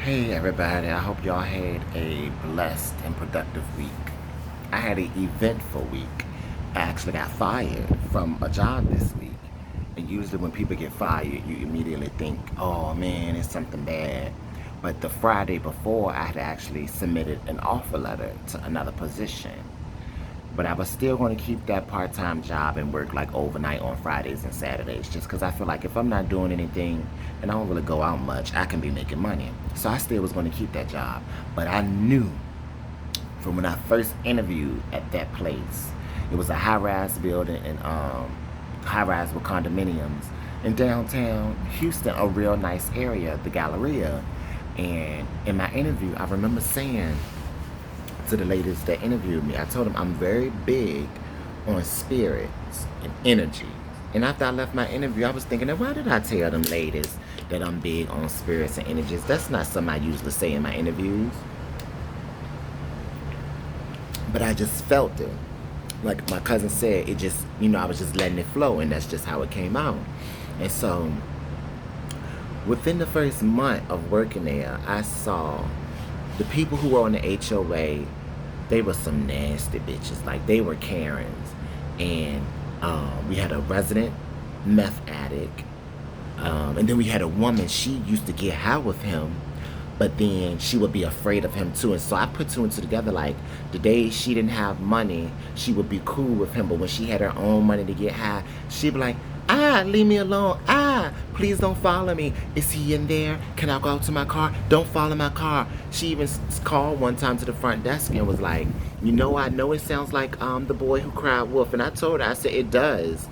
Hey everybody, I hope y'all had a blessed and productive week. I had an eventful week. I actually got fired from a job this week. And usually when people get fired, you immediately think, oh man, it's something bad. But the Friday before, I had actually submitted an offer letter to another position. But I was still going to keep that part-time job and work like overnight on Fridays and Saturdays just because I feel like if I'm not doing anything and I don't really go out much, I can be making money. So I still was going to keep that job. But I knew from when I first interviewed at that place, it was a high-rise building and high-rise with condominiums in downtown Houston, a real nice area, the Galleria. And in my interview, I remember saying to the ladies that interviewed me, I told them I'm very big on spirits and energy. And after I left my interview, I was thinking, why did I tell them ladies that I'm big on spirits and energies? That's not something I usually say in my interviews. But I just felt it. Like my cousin said, it just, I was just letting it flow, and that's just how it came out. And so within the first month of working there, I saw the people who were on the HOA, they were some nasty bitches. Like they were Karens. And we had a resident meth addict. And then we had a woman, she used to get high with him, but then she would be afraid of him too. And so I put two and two together, like the days she didn't have money, she would be cool with him. But when she had her own money to get high, she'd be like, leave me alone. Please don't follow me. Is he in there? Can I go out to my car? Don't follow my car. She even called one time to the front desk and was like, I know it sounds like the boy who cried wolf. And I told her, I said, it does,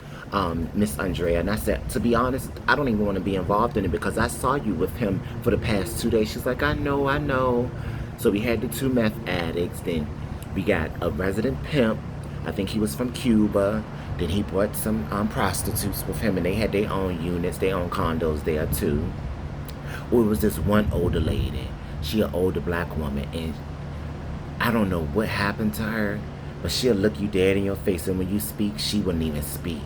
Miss Andrea. And I said, to be honest, I don't even want to be involved in it because I saw you with him for the past 2 days. She's like, I know. So we had the two meth addicts. Then we got a resident pimp. I think he was from Cuba. Then he brought some prostitutes with him, and they had their own units, their own condos there too. Well, it was this one older lady. She an older black woman, and I don't know what happened to her, but she'll look you dead in your face, and when you speak, she wouldn't even speak.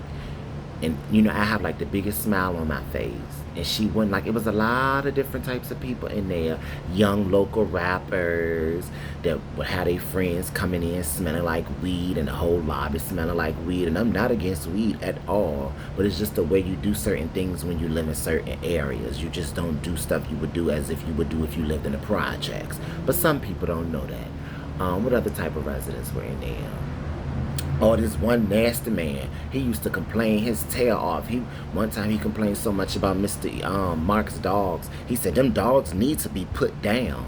And I have like the biggest smile on my face, and she wouldn't. Like, it was a lot of different types of people in there, young local rappers that would have their friends coming in smelling like weed, and the whole lobby smelling like weed. And I'm not against weed at all, but it's just the way you do certain things when you live in certain areas. You just don't do stuff you would do as if you would do if you lived in the projects. But some people don't know that. What other type of residents were in there? Oh, this one nasty man. He used to complain his tail off. One time he complained so much about Mr. Mark's dogs. He said them dogs need to be put down.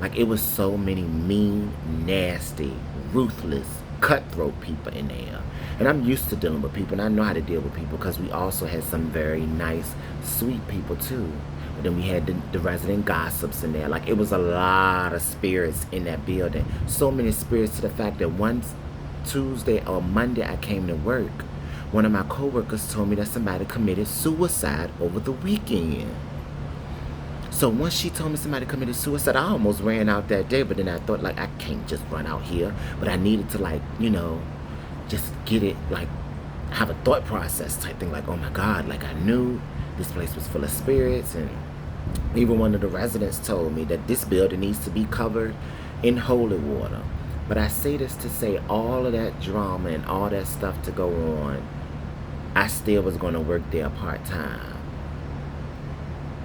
Like, it was so many mean, nasty, ruthless, cutthroat people in there. And I'm used to dealing with people, and I know how to deal with people because we also had some very nice, sweet people too. But then we had the resident gossips in there. Like, it was a lot of spirits in that building. So many spirits to the fact that once Tuesday or Monday I came to work, one of my coworkers told me that somebody committed suicide over the weekend. So once she told me somebody committed suicide, I almost ran out that day. But then I thought, like, I can't just run out here. But I needed to, like, just get it, like, have a thought process type thing. Like, oh my God, like, I knew this place was full of spirits. And even one of the residents told me that this building needs to be covered in holy water. But I say this to say all of that drama and all that stuff to go on, I still was going to work there part-time.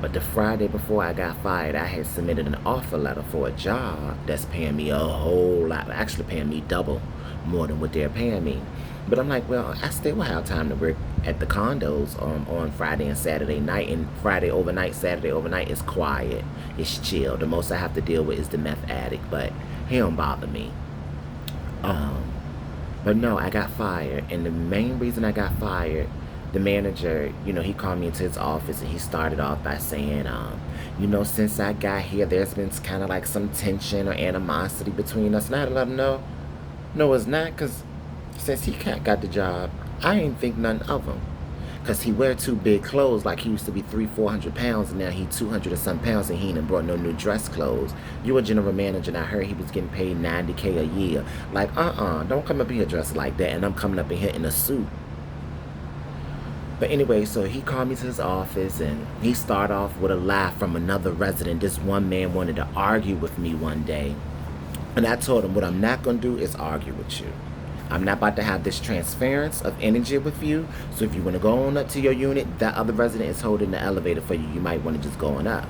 But the Friday before I got fired, I had submitted an offer letter for a job that's paying me a whole lot, actually paying me double more than what they're paying me. But I'm like, well, I still will have time to work at the condos on Friday and Saturday night. And Friday overnight, Saturday overnight is quiet. It's chill. The most I have to deal with is the meth addict, but he don't bother me. But no, I got fired. And the main reason I got fired, the manager, he called me into his office and he started off by saying, since I got here, there's been kind of like some tension or animosity between us. And I had to let him know, no, it's not, because since he got the job, I ain't think nothing of him. Because he wear too big clothes, like he used to be 400 pounds, and now he 200 or some pounds, and he ain't brought no new dress clothes. You a general manager, and I heard he was getting paid $90K a year. Like, don't come up in here dressed like that, and I'm coming up in here in a suit. But anyway, so he called me to his office and he started off with a lie from another resident. This one man wanted to argue with me one day. And I told him, what I'm not going to do is argue with you. I'm not about to have this transference of energy with you. So if you want to go on up to your unit, that other resident is holding the elevator for you. You might want to just go on up.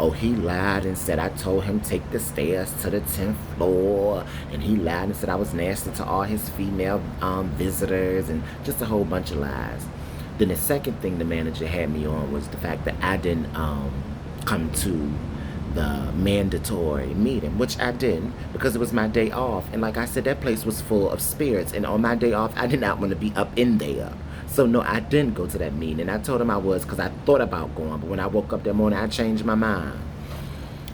Oh, he lied and said I told him take the stairs to the 10th floor. And he lied and said I was nasty to all his female visitors and just a whole bunch of lies. Then the second thing the manager had me on was the fact that I didn't come to the mandatory meeting, which I didn't because it was my day off. And like I said, that place was full of spirits. And on my day off, I did not want to be up in there. So no, I didn't go to that meeting. And I told him I was because I thought about going. But when I woke up that morning, I changed my mind.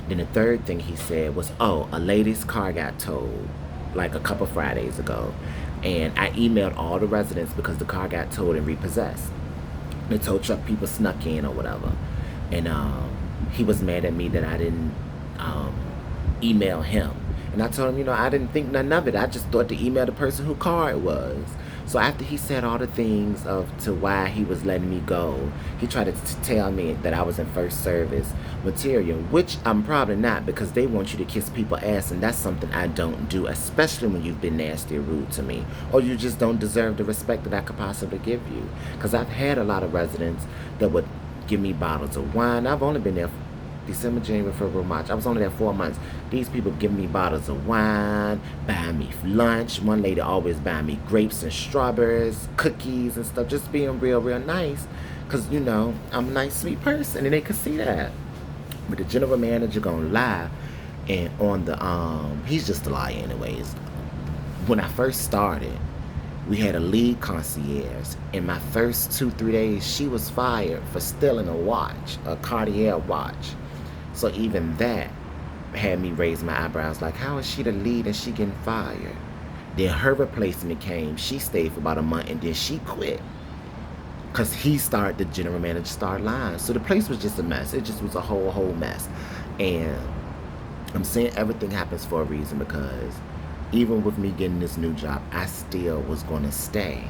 Then the third thing he said was, oh, a lady's car got towed like a couple Fridays ago. And I emailed all the residents because the car got towed and repossessed. The tow truck people snuck in or whatever. And he was mad at me that I didn't email him. And I told him, I didn't think nothing of it. I just thought to email the person whose car it was. So after he said all the things to why he was letting me go, he tried to tell me that I was in first service material, which I'm probably not because they want you to kiss people's ass, and that's something I don't do, especially when you've been nasty or rude to me, or you just don't deserve the respect that I could possibly give you. Because I've had a lot of residents that would give me bottles of wine. I've only been there December, January, February, March. I was only there 4 months. These people giving me bottles of wine, buying me lunch. One lady always buying me grapes and strawberries, cookies and stuff, just being real, real nice. Because, I'm a nice, sweet person, and they could see that. But the general manager gonna lie, and on the, he's just a liar anyways. When I first started, we had a lead concierge. In my first 2-3 days, she was fired for stealing a watch, a Cartier watch. So even that had me raise my eyebrows like, how is she the lead and she getting fired? Then her replacement came. She stayed for about a month and then she quit. Because the general manager started lying. So the place was just a mess. It just was a whole mess. And I'm saying everything happens for a reason because even with me getting this new job, I still was going to stay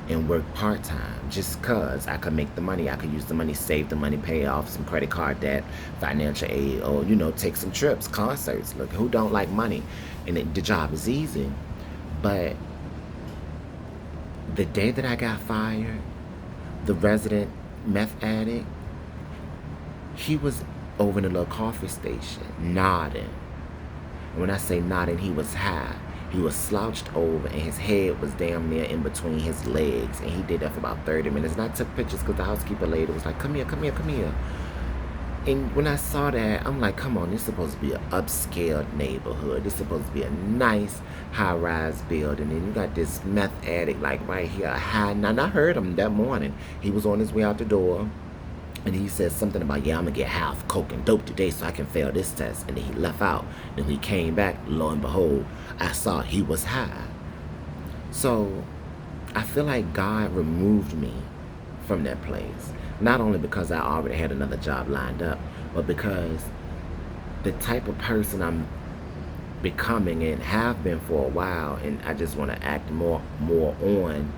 and work part-time just because I could make the money. I could use the money, save the money, pay off some credit card debt, financial aid, or, take some trips, concerts. Look, who don't like money? And the job is easy. But the day that I got fired, the resident meth addict, he was over in a little coffee station, nodding. And when I say nodding, he was high. He was slouched over and his head was damn near in between his legs. And he did that for about 30 minutes. And I took pictures because the housekeeper lady was like, come here. And when I saw that, I'm like, come on, this is supposed to be an upscale neighborhood. This is supposed to be a nice high-rise building. And you got this meth addict like right here, high. Now, I heard him that morning. He was on his way out the door. And he said something about, yeah, I'm going to get half coke and dope today so I can fail this test. And then he left out. And when he came back, lo and behold, I saw he was high. So I feel like God removed me from that place. Not only because I already had another job lined up, but because the type of person I'm becoming and have been for a while, and I just want to act more on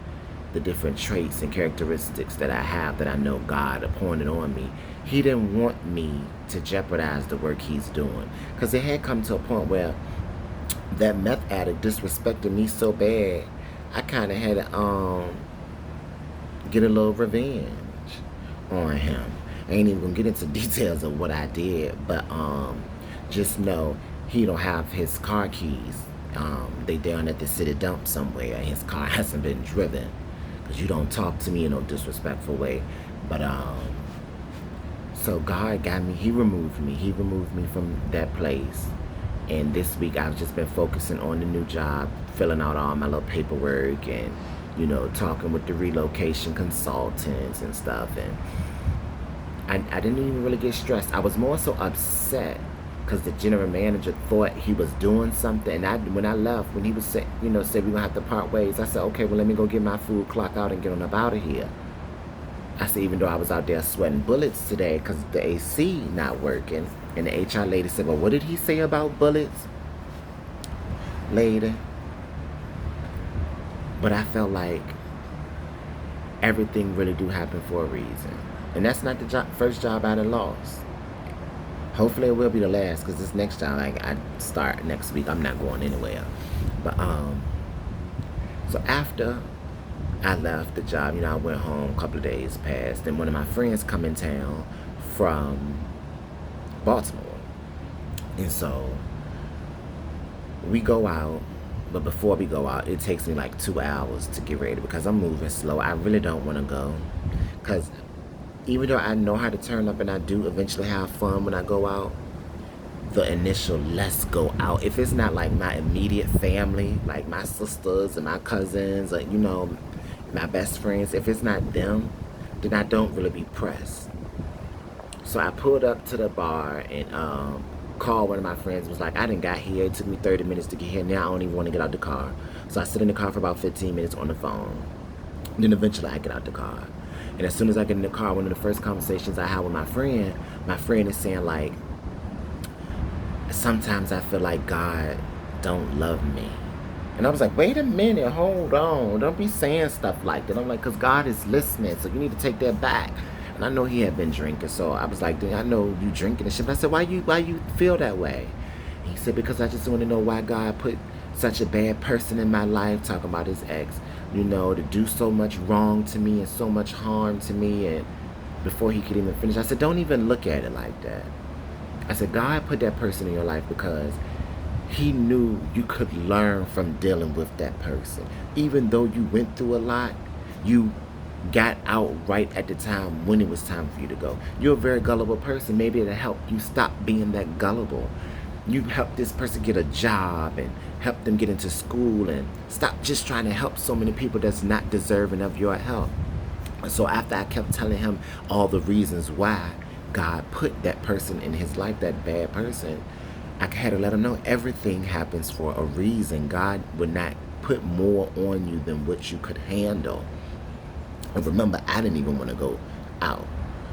the different traits and characteristics that I have that I know God appointed on me. He didn't want me to jeopardize the work he's doing. Because it had come to a point where that meth addict disrespected me so bad, I kind of had to get a little revenge on him. I ain't even gonna get into details of what I did, but just know he don't have his car keys. They down at the city dump somewhere, and his car hasn't been driven. Because you don't talk to me in no disrespectful way. But so God got me. He removed me from that place. And this week I've just been focusing on the new job, filling out all my little paperwork, and talking with the relocation consultants and stuff. And I didn't even really get stressed. I was more so upset because the general manager thought he was doing something. And when I left, when he was said we're gonna have to part ways, I said, okay, well, let me go get my food, clock out, and get on up out of here. I said, even though I was out there sweating bullets today because the AC not working. And the HR lady said, well, what did he say about bullets? Lady. But I felt like everything really do happen for a reason. And that's not the first job I done lost. Hopefully it will be the last, because this next job I start next week. I'm not going anywhere. But so after I left the job, I went home, a couple of days passed, and one of my friends come in town from Baltimore. And so we go out, but before we go out, it takes me like 2 hours to get ready because I'm moving slow. I really don't want to go, because even though I know how to turn up and I do eventually have fun when I go out, the initial let's go out, if it's not like my immediate family, like my sisters and my cousins, like, my best friends, if it's not them, then I don't really be pressed. So I pulled up to the bar and called one of my friends. Was like, I didn't got here. It took me 30 minutes to get here. Now I don't even want to get out the car. So I sit in the car for about 15 minutes on the phone. Then eventually I get out the car. And as soon as I get in the car, one of the first conversations I have with my friend is saying like, sometimes I feel like God don't love me. And I was like, wait a minute, hold on. Don't be saying stuff like that. I'm like, because God is listening, so you need to take that back. And I know he had been drinking, so I was like, I know you drinking and shit. But I said, why you feel that way? He said, because I just want to know why God put such a bad person in my life, talking about his ex, to do so much wrong to me and so much harm to me. And before he could even finish, I said, don't even look at it like that. I said, God put that person in your life because he knew you could learn from dealing with that person. Even though you went through a lot, you got out right at the time when it was time for you to go. You're a very gullible person. Maybe it'll help you stop being that gullible. You help this person get a job and help them get into school and stop just trying to help so many people that's not deserving of your help. So after I kept telling him all the reasons why God put that person in his life, that bad person, I had to let him know everything happens for a reason. God would not put more on you than what you could handle. And remember, I didn't even want to go out.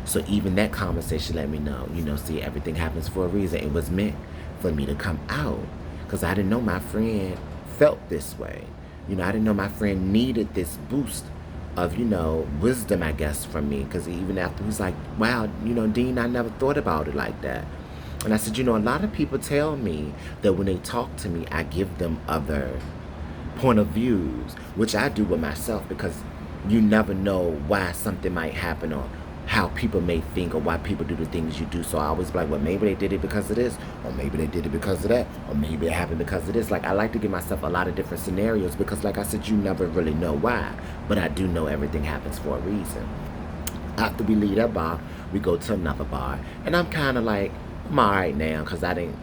So even that conversation let me know, see, everything happens for a reason. It was meant for me to come out because I didn't know my friend felt this way. I didn't know my friend needed this boost of, wisdom, I guess, from me. Because even after, he's like, wow, Dean, I never thought about it like that. And I said, a lot of people tell me that when they talk to me, I give them other point of views, which I do with myself, because you never know why something might happen or how people may think or why people do the things you do. So I always be like, well, maybe they did it because of this, or maybe they did it because of that, or maybe it happened because of this. Like, I like to give myself a lot of different scenarios because, like I said, you never really know why, but I do know everything happens for a reason. After we leave that bar, we go to another bar, and I'm kind of like, I'm all right now because I didn't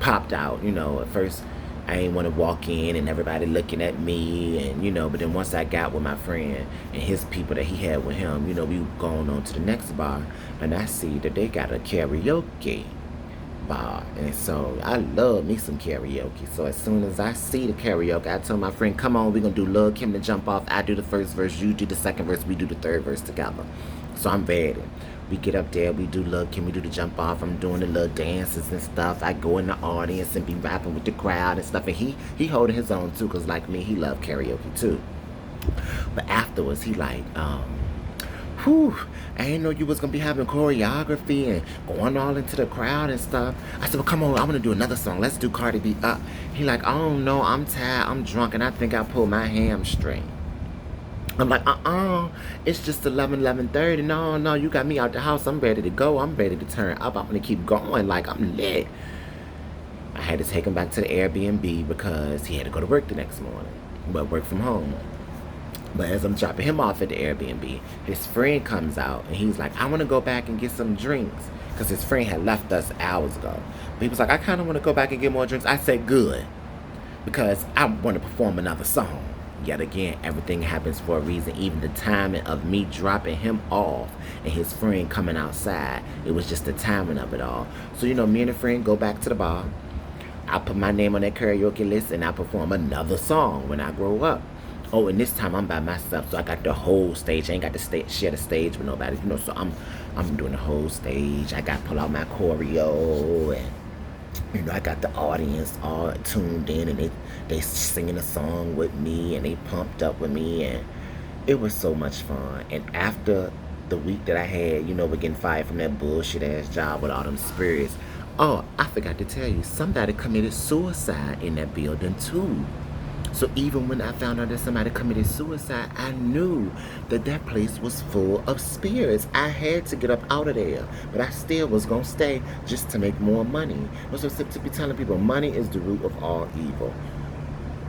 popped out. At first I ain't want to walk in and everybody looking at me, and but then once I got with my friend and his people that he had with him, we going on to the next bar, and I see that they got a karaoke bar. And so I love me some karaoke. So as soon as I see the karaoke, I tell my friend, come on, we're gonna do Lil' Kim to Jump Off. I do the first verse, you do the second verse, we do the third verse together. So I'm ready. We get up there, we do Lil' Kim, we do the jump off. I'm doing the little dances and stuff. I go in the audience and be rapping with the crowd and stuff. And he holding his own too, because like me, he loved karaoke too. But afterwards, he like, whew, I didn't know you was gonna be having choreography and going all into the crowd and stuff. I said, well, come on, I'm gonna do another song. Let's do Cardi B Up. He like, I don't know, I'm tired, I'm drunk, and I think I pulled my hamstring. I'm like, it's just 11:30. No, you got me out the house. I'm ready to go. I'm ready to turn up. I'm gonna keep going. Like, I'm lit. I had to take him back to the Airbnb because he had to go to work the next morning, but work from home. But as I'm dropping him off at the Airbnb, his friend comes out and he's like, I want to go back and get some drinks, because his friend had left us hours ago. But he was like, I kind of want to go back and get more drinks. I said, good, because I want to perform another song. Yet again, everything happens for a reason. Even the timing of me dropping him off and his friend coming outside, it was just the timing of it all. So, me and a friend go back to the bar. I put my name on that karaoke list and I perform another song when I grow up. Oh, and this time I'm by myself, so I got the whole stage. I ain't got to share the stage with nobody, so I'm doing the whole stage. I got to pull out my choreo, and I got the audience all tuned in, and they singing a song with me, and they pumped up with me, and It was so much fun. And after the week that I had, with getting fired from that bullshit ass job with all them spirits. Oh, I forgot to tell you, somebody committed suicide in that building too. So even when I found out that somebody committed suicide, I knew that that place was full of spirits. I had to get up out of there, but I still was gonna stay just to make more money. So to be telling people, money is the root of all evil.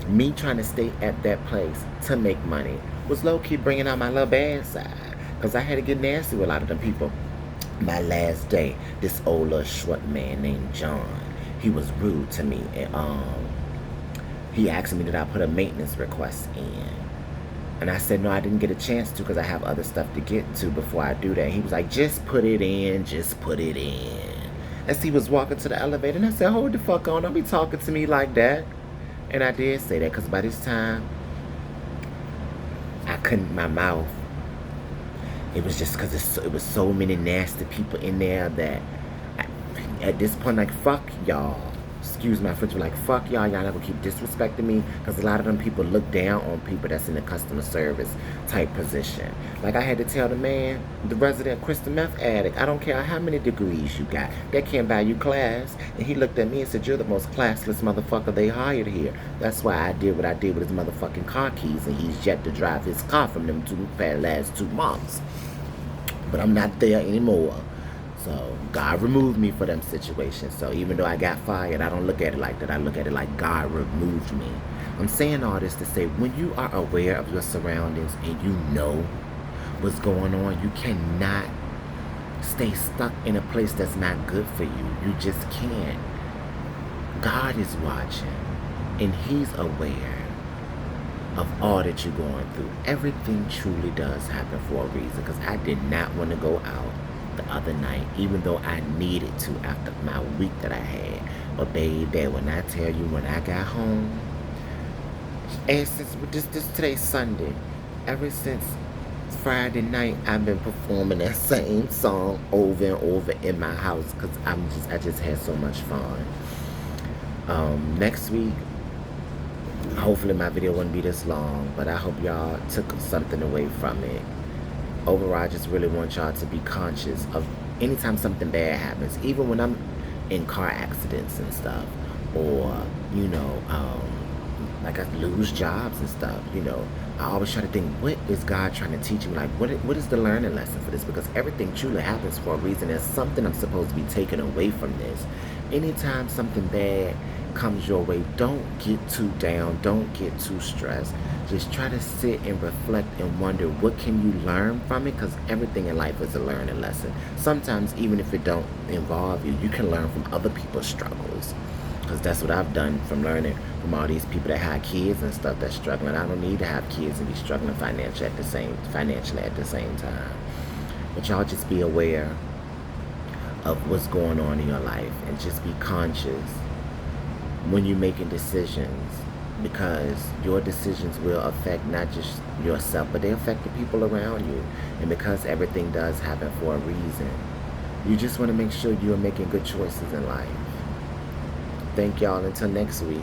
Me trying to stay at that place to make money was low-key bringing out my little bad side, because I had to get nasty with a lot of them people. My last day, this old little short man named John, he was rude to me, and he asked me did I put a maintenance request in. And I said, no, I didn't get a chance to because I have other stuff to get to before I do that. He was like, just put it in, just put it in. As he was walking to the elevator, and I said, hold the fuck on, don't be talking to me like that. And I did say that because by this time, I couldn't, my mouth, it was just because it was so many nasty people in there that at this point, like, fuck y'all. Excuse my French, but like, fuck y'all. Y'all not gonna keep disrespecting me, because a lot of them people look down on people that's in the customer service type position. Like, I had to tell the man, the resident crystal meth addict, I don't care how many degrees you got, they can't buy you class. And he looked at me and said, you're the most classless motherfucker they hired here. That's why I did what I did with his motherfucking car keys, and he's yet to drive his car from them last 2 months. But I'm not there anymore. So God removed me for them situations. So even though I got fired, I don't look at it like that. I look at it like God removed me. I'm saying all this to say, when you are aware of your surroundings and you know what's going on, you cannot stay stuck in a place that's not good for you. You just can't. God is watching, and He's aware of all that you're going through. Everything truly does happen for a reason, because I did not want to go out the other night, even though I needed to after my week that I had. But baby, when I tell you, when I got home, and since this today's Sunday, ever since Friday night, I've been performing that same song over and over in my house, because I just had so much fun. Next week, hopefully my video wouldn't be this long, but I hope y'all took something away from it. Overall, I just really want y'all to be conscious of anytime something bad happens, even when I'm in car accidents and stuff, or, like I lose jobs and stuff, I always try to think, what is God trying to teach me? Like, what is the learning lesson for this? Because everything truly happens for a reason. There's something I'm supposed to be taking away from this. Anytime something bad comes your way, don't get too down, don't get too stressed. Just try to sit and reflect and wonder, what can you learn from it? Because everything in life is a learning lesson. Sometimes, even if it don't involve you, you can learn from other people's struggles. Because that's what I've done from learning from all these people that have kids and stuff that's struggling. I don't need to have kids and be struggling financially at the same time. But y'all just be aware of what's going on in your life, and just be conscious when you're making decisions, because your decisions will affect not just yourself, but they affect the people around you. And because everything does happen for a reason, you just want to make sure you're making good choices in life. Thank y'all. Until next week.